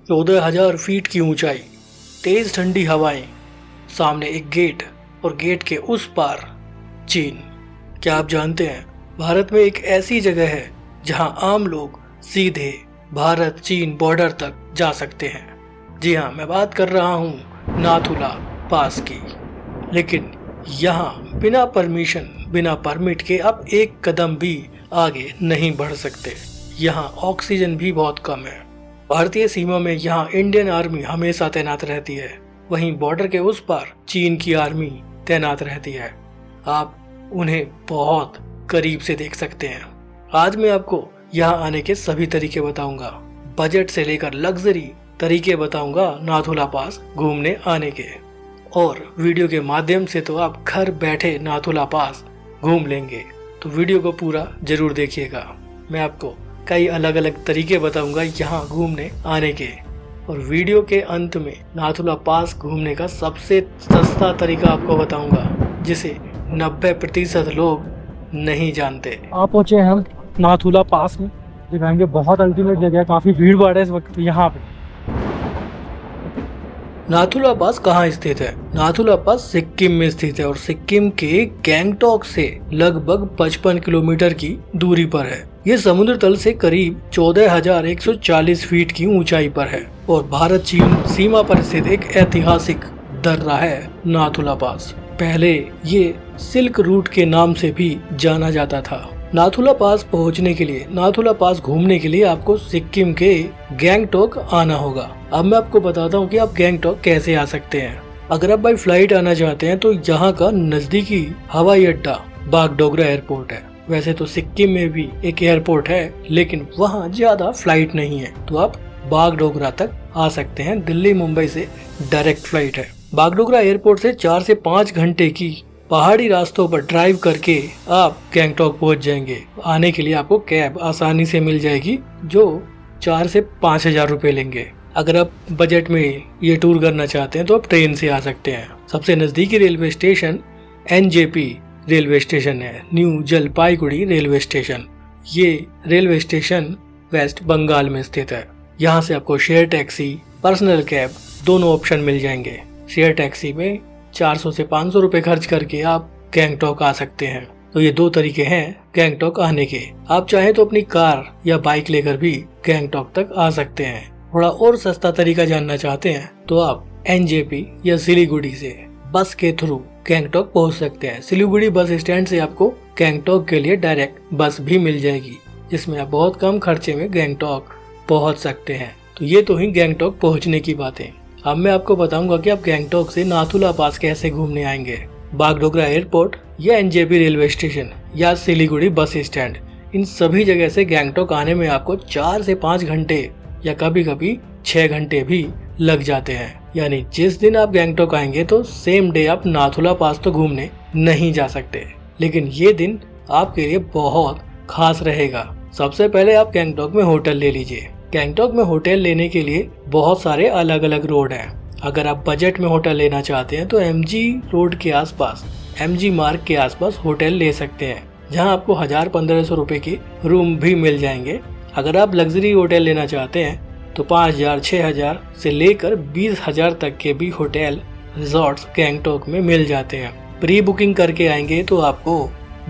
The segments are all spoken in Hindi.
14,000 फीट की ऊंचाई, तेज ठंडी हवाएं, सामने एक गेट और गेट के उस पार चीन। क्या आप जानते हैं भारत में एक ऐसी जगह है जहां आम लोग सीधे भारत चीन बॉर्डर तक जा सकते हैं। जी हाँ, मैं बात कर रहा हूँ नाथुला पास की। लेकिन यहाँ बिना परमिशन, बिना परमिट के आप एक कदम भी आगे नहीं बढ़ सकते। यहाँ ऑक्सीजन भी बहुत कम है। भारतीय सीमा में यहाँ इंडियन आर्मी हमेशा तैनात रहती है, वहीं बॉर्डर के उस पार चीन की आर्मी तैनात रहती है। आप उन्हें बहुत करीब से देख सकते हैं। आज मैं आपको यहाँ आने के सभी तरीके बताऊंगा, बजट से लेकर लग्जरी तरीके बताऊंगा नाथुला पास घूमने आने के। और वीडियो के माध्यम से तो आप घर बैठे नाथुला पास घूम लेंगे, तो वीडियो को पूरा जरूर देखिएगा। मैं आपको कई अलग अलग तरीके बताऊंगा यहाँ घूमने आने के, और वीडियो के अंत में नाथुला पास घूमने का सबसे सस्ता तरीका आपको बताऊंगा, जिसे 90% लोग नहीं जानते। आप पहुंचे हम नाथुला पास में, दिखाएंगे बहुत अल्टीमेट जगह है, काफी भीड़ भाड़ है इस वक्त यहाँ पे। नाथुला पास कहाँ स्थित है? नाथुला पास सिक्किम में स्थित है और सिक्किम के गैंगटॉक से लगभग 55 किलोमीटर की दूरी पर है। ये समुद्र तल से करीब 14,140 फीट की ऊंचाई पर है और भारत चीन सीमा पर स्थित एक ऐतिहासिक दर्रा है नाथुला पास। पहले ये सिल्क रूट के नाम से भी जाना जाता था। नाथुला पास पहुंचने के लिए, नाथुला पास घूमने के लिए आपको सिक्किम के गैंगटॉक आना होगा। अब मैं आपको बताता हूँ कि आप गैंगटॉक कैसे आ सकते हैं। अगर आप बाई फ्लाइट आना चाहते हैं तो यहाँ का नजदीकी हवाई अड्डा बागडोगरा एयरपोर्ट है। वैसे तो सिक्किम में भी एक एयरपोर्ट है, लेकिन वहाँ ज्यादा फ्लाइट नहीं है, तो आप बागडोगरा तक आ सकते हैं। दिल्ली मुंबई से डायरेक्ट फ्लाइट है। बागडोगरा एयरपोर्ट से 4 से 5 घंटे की पहाड़ी रास्तों पर ड्राइव करके आप गैंगटॉक पहुंच जाएंगे। आने के लिए आपको कैब आसानी से मिल जाएगी, जो 4 से 5,000 रुपए लेंगे। अगर आप बजट में ये टूर करना चाहते हैं तो आप ट्रेन से आ सकते हैं। सबसे नजदीकी railway station NJP railway station है, न्यू जलपाईगुड़ी रेलवे स्टेशन। ये रेलवे स्टेशन वेस्ट बंगाल में स्थित है। यहाँ से आपको शेयर टैक्सी, पर्सनल कैब दोनों ऑप्शन मिल जाएंगे। शेयर टैक्सी में 400 से 500 रुपए खर्च करके आप गैंगटॉक आ सकते हैं। तो ये 2 तरीके हैं गैंगटॉक आने के। आप चाहें तो अपनी कार या बाइक लेकर भी गैंगटॉक तक आ सकते हैं। थोड़ा और सस्ता तरीका जानना चाहते हैं तो आप NJP या सिलीगुड़ी से बस के थ्रू गैंगटॉक पहुंच सकते हैं। सिलीगुड़ी बस स्टैंड से आपको गैंगटॉक के लिए डायरेक्ट बस भी मिल जाएगी, जिसमें आप बहुत कम खर्चे में गैंगटॉक पहुंच सकते हैं। तो ये तो ही गैंगटॉक पहुंचने की बातें। अब मैं आपको बताऊंगा कि आप गैंगटॉक से नाथुला पास कैसे घूमने आएंगे। बागडोगरा एयरपोर्ट या NJP रेलवे स्टेशन या सिलीगुड़ी बस स्टैंड, इन सभी जगह से गैंगटॉक आने में आपको 4 से 5 घंटे या कभी कभी 6 घंटे भी लग जाते हैं। यानी जिस दिन आप गैंगटॉक आएंगे तो सेम डे आप नाथुला पास तो घूमने नहीं जा सकते, लेकिन ये दिन आपके लिए बहुत खास रहेगा। सबसे पहले आप गैंगटॉक में होटल ले लीजिए। गैंगटॉक में होटल लेने के लिए बहुत सारे अलग अलग रोड हैं। अगर आप बजट में होटल लेना चाहते हैं तो MG रोड के आसपास, MG मार्ग के आसपास होटल ले सकते हैं, जहां आपको 1,000-1,500 रुपए के रूम भी मिल जाएंगे। अगर आप लग्जरी होटल लेना चाहते हैं तो 5,000, 6,000 से लेकर 20,000 तक के भी होटल रिजॉर्ट्स गैंगटॉक में मिल जाते हैं। प्री बुकिंग करके आएंगे तो आपको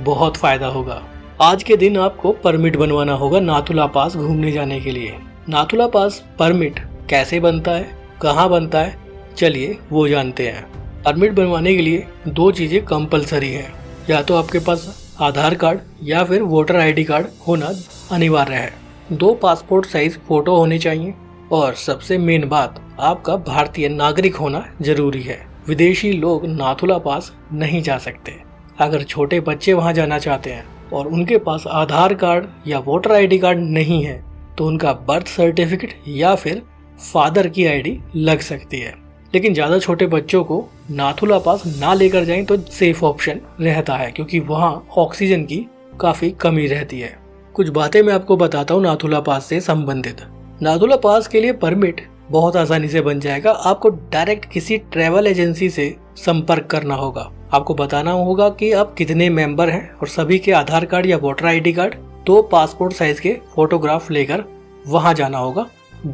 बहुत फायदा होगा। आज के दिन आपको परमिट बनवाना होगा नाथुला पास घूमने जाने के लिए। नाथुला पास परमिट कैसे बनता है, कहाँ बनता है, चलिए वो जानते हैं। परमिट बनवाने के लिए 2 चीजें कंपलसरी है। या तो आपके पास आधार कार्ड या फिर वोटर ID कार्ड होना अनिवार्य है। 2 पासपोर्ट साइज फोटो होने चाहिए और सबसे मेन बात, आपका भारतीय नागरिक होना जरूरी है। विदेशी लोग नाथुला पास नहीं जा सकते। अगर छोटे बच्चे वहां जाना चाहते हैं और उनके पास आधार कार्ड या वोटर ID कार्ड नहीं है तो उनका बर्थ सर्टिफिकेट या फिर फादर की ID लग सकती है। लेकिन ज़्यादा छोटे बच्चों को नाथुला पास ना लेकर जाएं तो सेफ ऑप्शन रहता है, क्योंकि वहाँ ऑक्सीजन की काफ़ी कमी रहती है। कुछ बातें मैं आपको बताता हूँ नाथुला पास से संबंधित। नाथुला पास के लिए परमिट बहुत आसानी से बन जाएगा। आपको डायरेक्ट किसी ट्रैवल एजेंसी से संपर्क करना होगा। आपको बताना होगा कि आप कितने मेंबर हैं और सभी के आधार कार्ड या voter ID card, 2 passport size के फोटोग्राफ लेकर वहां जाना होगा।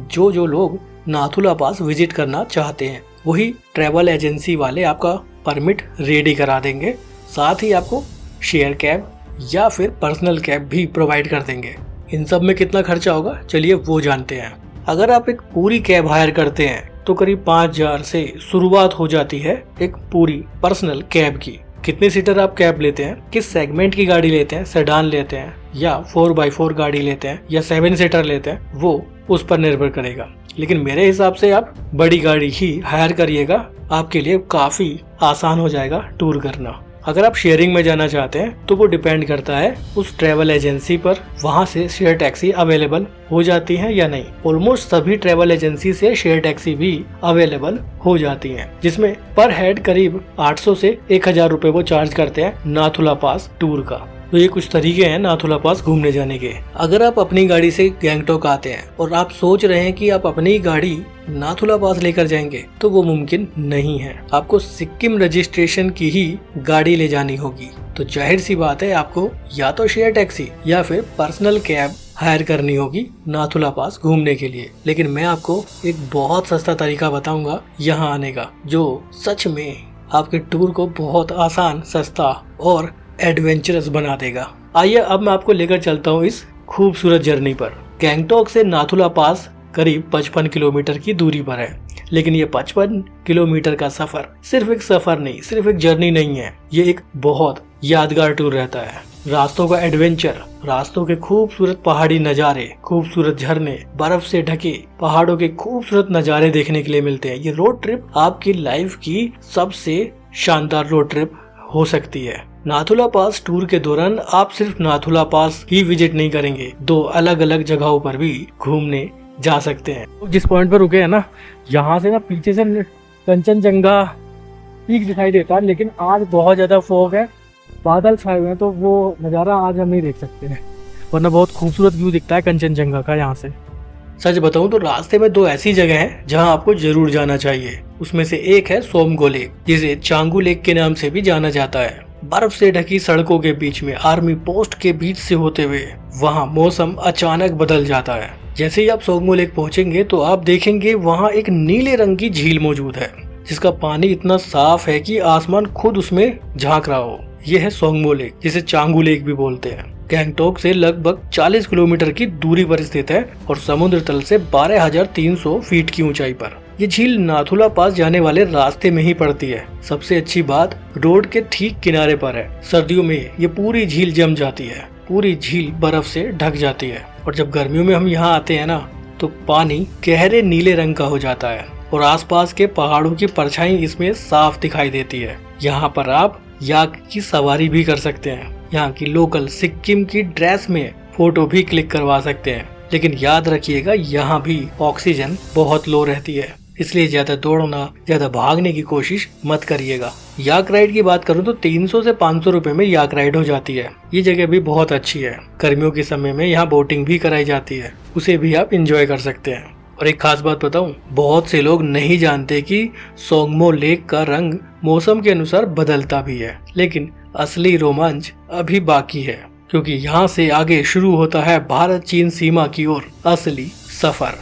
जो लोग नाथुला पास विजिट करना चाहते हैं वही ट्रैवल एजेंसी वाले आपका परमिट रेडी करा देंगे। साथ ही आपको शेयर कैब या फिर पर्सनल कैब भी प्रोवाइड कर देंगे। इन सब में कितना खर्चा होगा चलिए वो जानते हैं। अगर आप एक पूरी कैब हायर करते हैं तो करीब 5,000 से शुरुआत हो जाती है एक पूरी पर्सनल कैब की। कितने सीटर आप कैब लेते हैं, किस सेगमेंट की गाड़ी लेते हैं, सेडान लेते हैं या 4x4 गाड़ी लेते हैं या 7 सीटर लेते हैं, वो उस पर निर्भर करेगा। लेकिन मेरे हिसाब से आप बड़ी गाड़ी ही हायर करिएगा, आपके लिए काफी आसान हो जाएगा टूर करना। अगर आप शेयरिंग में जाना चाहते हैं तो वो डिपेंड करता है उस ट्रैवल एजेंसी पर, वहाँ से शेयर टैक्सी अवेलेबल हो जाती है या नहीं। ऑलमोस्ट सभी ट्रैवल एजेंसी से शेयर टैक्सी भी अवेलेबल हो जाती हैं, जिसमें पर हेड करीब 800 से 1000 रुपए वो चार्ज करते हैं नाथुला पास टूर का। तो ये कुछ तरीके हैं नाथुला पास घूमने जाने के। अगर आप अपनी गाड़ी से गैंगटॉक आते हैं और आप सोच रहे हैं कि आप अपनी गाड़ी नाथुला पास लेकर जाएंगे तो वो मुमकिन नहीं है। आपको सिक्किम रजिस्ट्रेशन की ही गाड़ी ले जानी होगी। तो जाहिर सी बात है आपको या तो शेयर टैक्सी या फिर पर्सनल कैब हायर करनी होगी नाथुला पास घूमने के लिए। लेकिन मैं आपको एक बहुत सस्ता तरीका बताऊंगा यहाँ आने का, जो सच में आपके टूर को बहुत आसान, सस्ता और एडवेंचरस बना देगा। आइए अब मैं आपको लेकर चलता हूँ इस खूबसूरत जर्नी पर। गैंगटॉक से नाथुला पास करीब 55 किलोमीटर की दूरी पर है। लेकिन ये 55 किलोमीटर का सफर सिर्फ एक सफर नहीं, सिर्फ एक जर्नी नहीं है, ये एक बहुत यादगार टूर रहता है। रास्तों का एडवेंचर, रास्तों के खूबसूरत पहाड़ी नज़ारे, खूबसूरत झरने, बर्फ से ढके पहाड़ों के खूबसूरत नज़ारे देखने के लिए मिलते हैं। ये रोड ट्रिप आपकी लाइफ की सबसे शानदार रोड ट्रिप हो सकती है। नाथुला पास टूर के दौरान आप सिर्फ नाथुला पास ही विजिट नहीं करेंगे, 2 अलग अलग जगहों पर भी घूमने जा सकते हैं। जिस पॉइंट पर रुके हैं ना, यहाँ से ना पीछे से कंचनजंगा पीक दिखाई देता है, लेकिन आज बहुत ज्यादा फॉग है, बादल छाए हुए हैं, तो वो नज़ारा आज हम नहीं देख सकते हैं, वरना बहुत खूबसूरत व्यू दिखता है कंचनजंगा का यहाँ से। सच बताऊं तो रास्ते में 2 ऐसी जगह हैं जहां आपको जरूर जाना चाहिए। उसमें से एक है सोमगो लेक, जिसे चांगू लेक के नाम से भी जाना जाता है। बर्फ से ढकी सड़कों के बीच में, आर्मी पोस्ट के बीच से होते हुए वहां मौसम अचानक बदल जाता है। जैसे ही आप सोमगो लेक पहुंचेंगे तो आप देखेंगे वहां एक नीले रंग की झील मौजूद है, जिसका पानी इतना साफ है कि आसमान खुद उसमें झांक रहा हो। यह है सोमगो लेक, जिसे चांगू लेक भी बोलते हैं। गैंगटॉक से लगभग 40 किलोमीटर की दूरी पर स्थित है और समुद्र तल से 12,300 फीट की ऊंचाई पर। ये झील नाथुला पास जाने वाले रास्ते में ही पड़ती है। सबसे अच्छी बात रोड के ठीक किनारे पर है। सर्दियों में ये पूरी झील जम जाती है, पूरी झील बर्फ से ढक जाती है, और जब गर्मियों में हम यहाँ आते हैं ना तो पानी गहरे नीले रंग का हो जाता है और आसपास के पहाड़ों की परछाई इसमें साफ दिखाई देती है। यहाँ पर आप याक की सवारी भी कर सकते हैं। यहाँ की लोकल सिक्किम की ड्रेस में फोटो भी क्लिक करवा सकते हैं। लेकिन याद रखिएगा यहाँ भी ऑक्सीजन बहुत लो रहती है, इसलिए ज्यादा दौड़ना, ज्यादा भागने की कोशिश मत करिएगा। याक राइड की बात करूँ तो 300 से 500 रुपए में याक राइड हो जाती है। ये जगह भी बहुत अच्छी है। गर्मियों के समय में यहाँ बोटिंग भी कराई जाती है, उसे भी आप इंजॉय कर सकते हैं। और एक खास बात बताऊं, बहुत से लोग नहीं जानते कि सोंगमो लेक का रंग मौसम के अनुसार बदलता भी है। लेकिन असली रोमांच अभी बाकी है, क्योंकि यहाँ से आगे शुरू होता है भारत चीन सीमा की ओर असली सफर।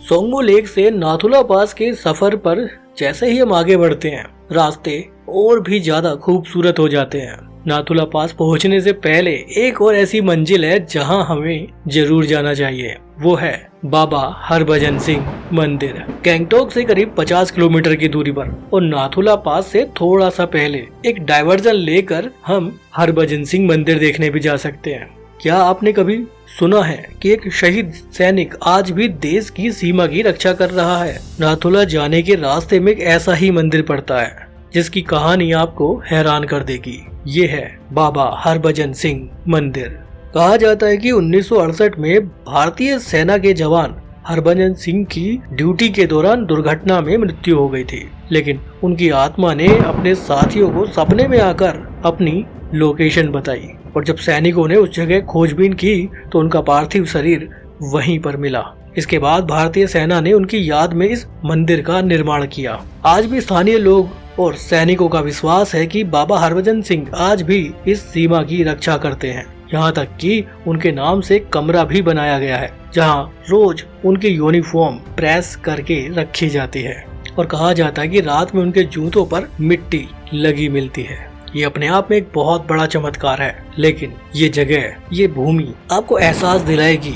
सोंगमो लेक से नाथुला पास के सफर पर जैसे ही हम आगे बढ़ते हैं, रास्ते और भी ज्यादा खूबसूरत हो जाते हैं। नाथुला पास पहुंचने से पहले एक और ऐसी मंजिल है जहां हमें जरूर जाना चाहिए, वो है बाबा हरभजन सिंह मंदिर। गैंगटॉक से करीब 50 किलोमीटर की दूरी पर और नाथुला पास से थोड़ा सा पहले एक डाइवर्जन लेकर हम हरभजन सिंह मंदिर देखने भी जा सकते हैं। क्या आपने कभी सुना है कि एक शहीद सैनिक आज भी देश की सीमा की रक्षा कर रहा है? नाथुला जाने के रास्ते में एक ऐसा ही मंदिर पड़ता है जिसकी कहानी आपको हैरान कर देगी। ये है बाबा हरभजन सिंह मंदिर। कहा जाता है कि 1968 में भारतीय सेना के जवान हरभजन सिंह की ड्यूटी के दौरान दुर्घटना में मृत्यु हो गई थी, लेकिन उनकी आत्मा ने अपने साथियों को सपने में आकर अपनी लोकेशन बताई और जब सैनिकों ने उस जगह खोजबीन की तो उनका पार्थिव शरीर वहीं पर मिला। इसके बाद भारतीय सेना ने उनकी याद में इस मंदिर का निर्माण किया। आज भी स्थानीय लोग और सैनिकों का विश्वास है कि बाबा हरभजन सिंह आज भी इस सीमा की रक्षा करते हैं। यहाँ तक कि उनके नाम से एक कमरा भी बनाया गया है जहाँ रोज उनकी यूनिफॉर्म प्रेस करके रखी जाती है और कहा जाता है कि रात में उनके जूतों पर मिट्टी लगी मिलती है। ये अपने आप में एक बहुत बड़ा चमत्कार है, लेकिन ये जगह, ये भूमि आपको एहसास दिलाएगी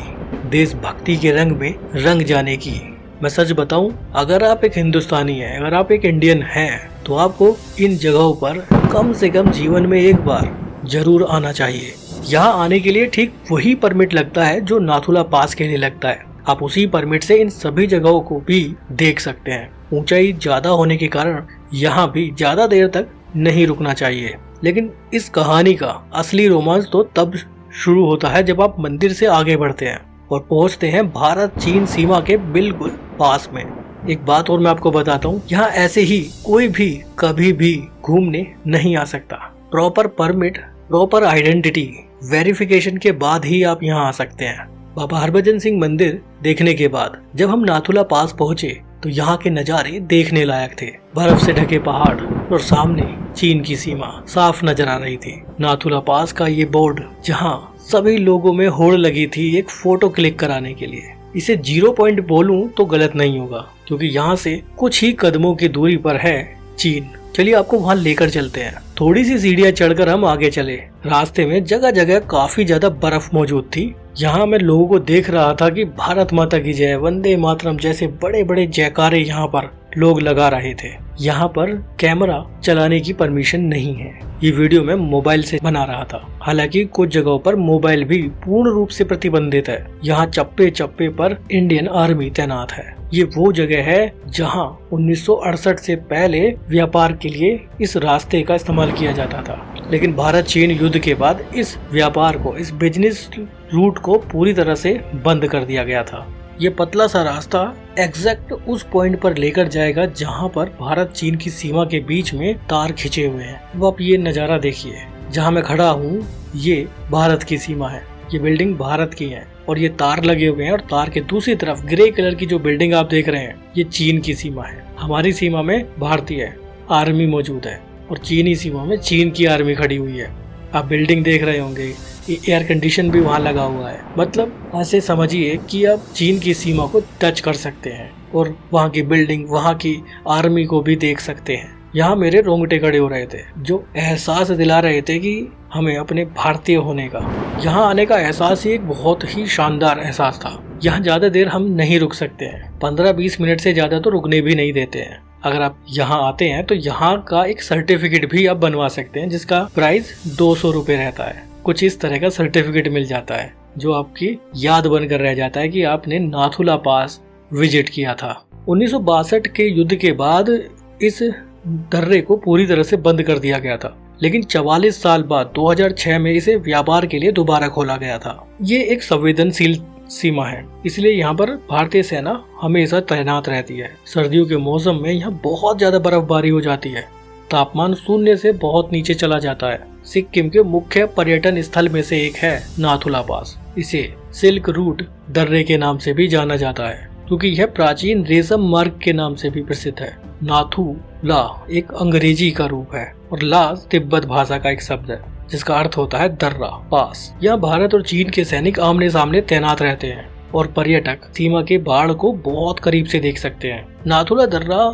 देशभक्ति के रंग में रंग जाने की। मैं सच बताऊं, अगर आप एक हिंदुस्तानी हैं, अगर आप एक इंडियन हैं, तो आपको इन जगहों पर कम से कम जीवन में एक बार जरूर आना चाहिए। यहाँ आने के लिए ठीक वही परमिट लगता है जो नाथुला पास के लिए लगता है। आप उसी परमिट से इन सभी जगहों को भी देख सकते हैं। ऊंचाई ज्यादा होने के कारण यहाँ भी ज्यादा देर तक नहीं रुकना चाहिए, लेकिन इस कहानी का असली रोमांच तो तब शुरू होता है जब आप मंदिर से आगे बढ़ते हैं और पहुंचते हैं भारत चीन सीमा के बिल्कुल पास में। एक बात और मैं आपको बताता हूँ, यहाँ ऐसे ही कोई भी कभी भी घूमने नहीं आ सकता। Proper permit, proper identity verification के बाद ही आप यहाँ आ सकते हैं। बाबा हरभजन सिंह मंदिर देखने के बाद जब हम नाथुला पास पहुंचे तो यहाँ के नज़ारे देखने लायक थे। बर्फ से ढके पहाड़ और सामने चीन की सीमा साफ नजर आ रही थी। नाथुला पास का ये बोर्ड जहाँ सभी लोगों में होड़ लगी थी एक फोटो क्लिक कराने के लिए। इसे 0 पॉइंट बोलूं तो गलत नहीं होगा, क्योंकि यहाँ से कुछ ही कदमों की दूरी पर है चीन। चलिए आपको वहाँ लेकर चलते हैं। थोड़ी सी सीढ़ियाँ चढ़कर हम आगे चले। रास्ते में जगह जगह काफी ज्यादा बर्फ मौजूद थी। यहाँ मैं लोगों को देख रहा था कि भारत माता की जय, वंदे मातरम जैसे बड़े बड़े जयकारे यहाँ पर लोग लगा रहे थे। यहाँ पर कैमरा चलाने की परमिशन नहीं है। ये वीडियो मैं मोबाइल से बना रहा था। हालांकि कुछ जगहों पर मोबाइल भी पूर्ण रूप से प्रतिबंधित है। यहाँ चप्पे चप्पे पर इंडियन आर्मी तैनात है। ये वो जगह है जहाँ 1968 से पहले व्यापार के लिए इस रास्ते का इस्तेमाल किया जाता था, लेकिन भारत चीन युद्ध के बाद इस व्यापार को, इस बिजनेस रूट को पूरी तरह से बंद कर दिया गया था। ये पतला सा रास्ता एग्जैक्ट उस पॉइंट पर लेकर जाएगा जहाँ पर भारत चीन की सीमा के बीच में तार खिंचे हुए हैं। अब आप ये नज़ारा देखिए, जहाँ मैं खड़ा हूँ ये भारत की सीमा है। ये बिल्डिंग भारत की है और ये तार लगे हुए हैं, और तार के दूसरी तरफ ग्रे कलर की जो बिल्डिंग आप देख रहे हैं ये चीन की सीमा है। हमारी सीमा में भारतीय आर्मी मौजूद है और चीनी सीमा में चीन की आर्मी खड़ी हुई है। आप बिल्डिंग देख रहे होंगे, एयर कंडीशन भी वहाँ लगा हुआ है। मतलब ऐसे समझिए कि आप चीन की सीमा को टच कर सकते हैं और वहाँ की बिल्डिंग, वहाँ की आर्मी को भी देख सकते हैं। यहाँ मेरे रोंगटे खड़े हो रहे थे, जो एहसास दिला रहे थे कि हमें अपने भारतीय होने का, यहाँ आने का एहसास ही एक बहुत ही शानदार एहसास था। यहाँ ज्यादा देर हम नहीं रुक सकते हैं, 15-20 मिनट से ज्यादा तो रुकने भी नहीं देते हैं। अगर आप यहाँ आते हैं तो यहाँ का एक सर्टिफिकेट भी आप बनवा सकते हैं, जिसका प्राइस 200 रुपये रहता है। कुछ इस तरह का सर्टिफिकेट मिल जाता है जो आपकी याद बनकर रह जाता है कि आपने नाथुला पास विजिट किया था। 1962 के युद्ध के बाद इस दर्रे को पूरी तरह से बंद कर दिया गया था, लेकिन 44 साल बाद 2006 में इसे व्यापार के लिए दोबारा खोला गया था। ये एक संवेदनशील सीमा है, इसलिए यहाँ पर भारतीय सेना हमेशा तैनात रहती है। सर्दियों के मौसम में यहाँ बहुत ज्यादा बर्फबारी हो जाती है, तापमान शून्य से बहुत नीचे चला जाता है। सिक्किम के मुख्य पर्यटन स्थल में से एक है नाथुला पास। इसे सिल्क रूट दर्रे के नाम से भी जाना जाता है, क्योंकि यह प्राचीन रेशम मार्ग के नाम से भी प्रसिद्ध है। नाथु ला एक अंग्रेजी का रूप है और ला तिब्बत भाषा का एक शब्द है, जिसका अर्थ होता है दर्रा, पास। यहाँ भारत और चीन के सैनिक आमने सामने तैनात रहते हैं और पर्यटक सीमा के बाढ़ को बहुत करीब से देख सकते हैं। नाथुला दर्रा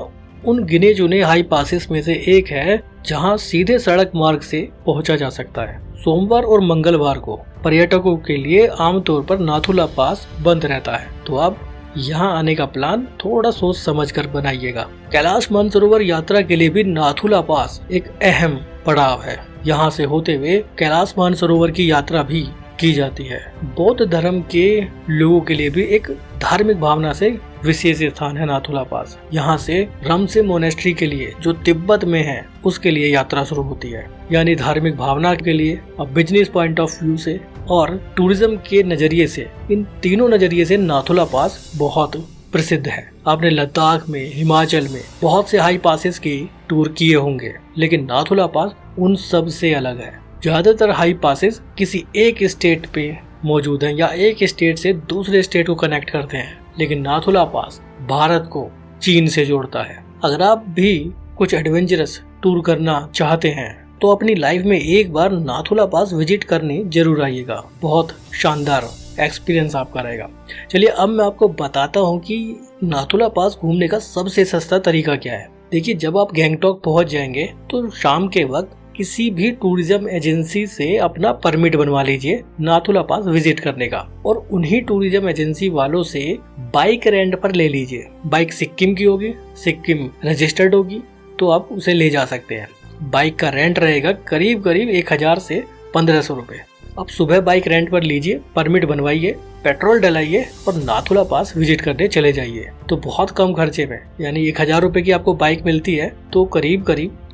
उन गिने चुने हाई पासेस में से एक है जहां सीधे सड़क मार्ग से पहुंचा जा सकता है। सोमवार और मंगलवार को पर्यटकों के लिए आमतौर पर नाथुला पास बंद रहता है, तो आप यहाँ आने का प्लान थोड़ा सोच समझ कर बनाइएगा। कैलाश मानसरोवर यात्रा के लिए भी नाथुला पास एक अहम पड़ाव है। यहाँ से होते हुए कैलाश मानसरोवर की यात्रा भी की जाती है। बौद्ध धर्म के लोगों के लिए भी एक धार्मिक भावना से विशेष स्थान है नाथुला पास। यहाँ से रमसे मोनेस्ट्री के लिए, जो तिब्बत में है, उसके लिए यात्रा शुरू होती है। यानी धार्मिक भावना के लिए और बिजनेस पॉइंट ऑफ व्यू से और टूरिज्म के नजरिए से, इन तीनों नजरिए से नाथुला पास बहुत प्रसिद्ध है। आपने लद्दाख में, हिमाचल में बहुत से हाई पासेस की टूर किए होंगे, लेकिन नाथुला पास उन सब से अलग है। ज्यादातर हाई पासेस किसी एक स्टेट पे मौजूद हैं या एक स्टेट से दूसरे स्टेट को कनेक्ट करते हैं, लेकिन नाथुला पास भारत को चीन से जोड़ता है। अगर आप भी कुछ एडवेंचरस टूर करना चाहते हैं तो अपनी लाइफ में एक बार नाथुला पास विजिट करने जरूर आइएगा। बहुत शानदार एक्सपीरियंस आपका रहेगा। चलिए अब मैं आपको बताता हूँ कि नाथुला पास घूमने का सबसे सस्ता तरीका क्या है। देखिए, जब आप गैंगटॉक पहुँच जाएंगे तो शाम के वक्त किसी भी टूरिज्म एजेंसी से अपना परमिट बनवा लीजिए नाथुला पास विजिट करने का, और उन्हीं टूरिज्म एजेंसी वालों से बाइक रेंट पर ले लीजिए। बाइक सिक्किम की होगी, सिक्किम रजिस्टर्ड होगी, तो आप उसे ले जा सकते हैं। बाइक का रेंट रहेगा करीब 1000 से 1500 रुपए। अब सुबह बाइक रेंट पर लीजिए, परमिट बनवाइए, पेट्रोल डलाइए और नाथुला पास विजिट करने चले जाइए। तो बहुत कम खर्चे में, यानी 1000 रुपए की आपको बाइक मिलती है तो करीब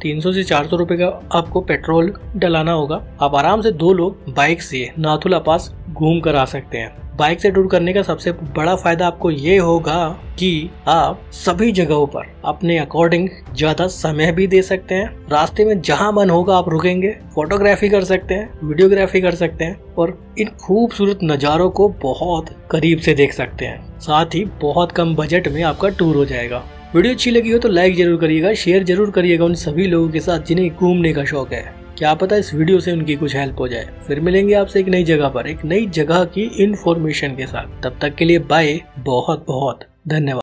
300 से 400 रुपए का आपको पेट्रोल डलाना होगा। आप आराम से 2 लोग बाइक से नाथुला पास घूम कर आ सकते हैं। बाइक से टूर करने का सबसे बड़ा फायदा आपको ये होगा कि आप सभी जगहों पर अपने अकॉर्डिंग ज्यादा समय भी दे सकते हैं। रास्ते में जहां मन होगा आप रुकेंगे, फोटोग्राफी कर सकते हैं, वीडियोग्राफी कर सकते हैं और इन खूबसूरत नज़ारों को बहुत करीब से देख सकते हैं। साथ ही बहुत कम बजट में आपका टूर हो जाएगा। वीडियो अच्छी लगी हो तो लाइक जरूर करिएगा, शेयर जरूर करिएगा उन सभी लोगों के साथ जिन्हें घूमने का शौक है। क्या पता इस वीडियो से उनकी कुछ हेल्प हो जाए। फिर मिलेंगे आपसे एक नई जगह पर, एक नई जगह की इन्फॉर्मेशन के साथ। तब तक के लिए बाय, बहुत बहुत धन्यवाद।